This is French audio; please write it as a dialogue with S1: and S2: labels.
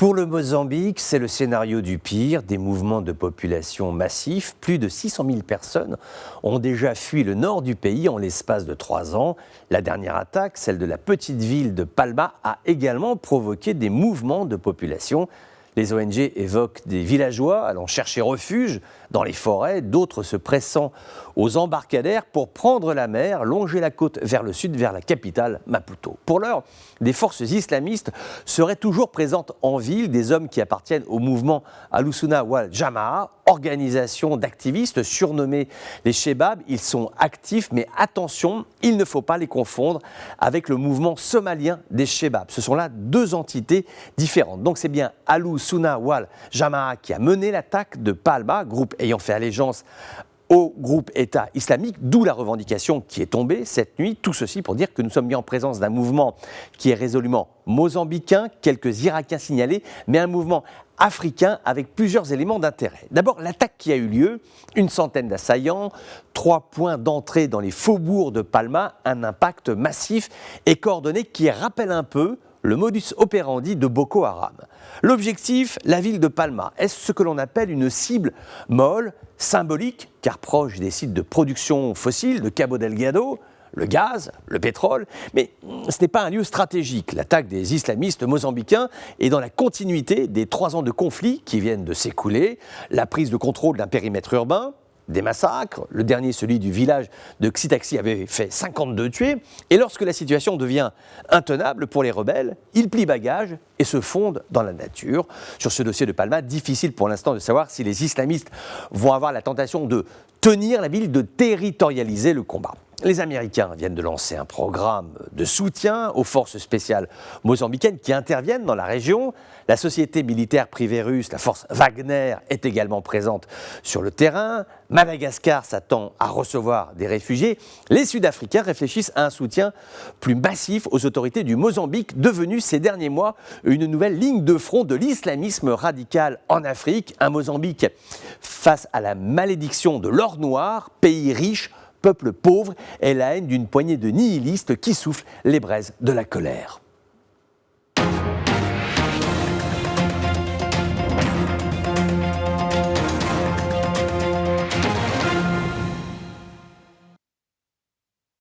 S1: Pour le Mozambique, c'est le scénario du pire, des mouvements de population massifs. Plus de 600 000 personnes ont déjà fui le nord du pays en l'espace de 3 ans. La dernière attaque, celle de la petite ville de Palma, a également provoqué des mouvements de population. Les ONG évoquent des villageois allant chercher refuge dans les forêts, d'autres se pressant aux embarcadères pour prendre la mer, longer la côte vers le sud, vers la capitale Maputo. Pour l'heure, des forces islamistes seraient toujours présentes en ville, des hommes qui appartiennent au mouvement Al-Sunnah wal Jama'a, organisation d'activistes surnommés les Shebab. Ils sont actifs, mais attention, il ne faut pas les confondre avec le mouvement somalien des Shebab. Ce sont là deux entités différentes. Donc c'est bien Al-Sunnah wal Jama'a qui a mené l'attaque de Palma, groupe ayant fait allégeance au groupe État islamique, d'où la revendication qui est tombée cette nuit. Tout ceci pour dire que nous sommes bien en présence d'un mouvement qui est résolument mozambicain, quelques Irakiens signalés, mais un mouvement africain avec plusieurs éléments d'intérêt. D'abord, l'attaque qui a eu lieu, une centaine d'assaillants, 3 points d'entrée dans les faubourgs de Palma, un impact massif et coordonné qui rappelle un peu le modus operandi de Boko Haram. L'objectif, la ville de Palma, est ce que l'on appelle une cible molle, symbolique, car proche des sites de production fossile de Cabo Delgado, le gaz, le pétrole, mais ce n'est pas un lieu stratégique. L'attaque des islamistes mozambicains est dans la continuité des 3 ans de conflit qui viennent de s'écouler, la prise de contrôle d'un périmètre urbain, des massacres, le dernier, celui du village de Xitaxi, avait fait 52 tués, et lorsque la situation devient intenable pour les rebelles, ils plient bagages et se fondent dans la nature. Sur ce dossier de Palma, difficile pour l'instant de savoir si les islamistes vont avoir la tentation de tenir la ville, de territorialiser le combat. Les Américains viennent de lancer un programme de soutien aux forces spéciales mozambicaines qui interviennent dans la région. La société militaire privée russe, la force Wagner, est également présente sur le terrain. Madagascar s'attend à recevoir des réfugiés. Les Sud-Africains réfléchissent à un soutien plus massif aux autorités du Mozambique, devenu ces derniers mois une nouvelle ligne de front de l'islamisme radical en Afrique. Un Mozambique face à la malédiction de l'or noir, pays riche, peuple pauvre, et la haine d'une poignée de nihilistes qui soufflent les braises de la colère.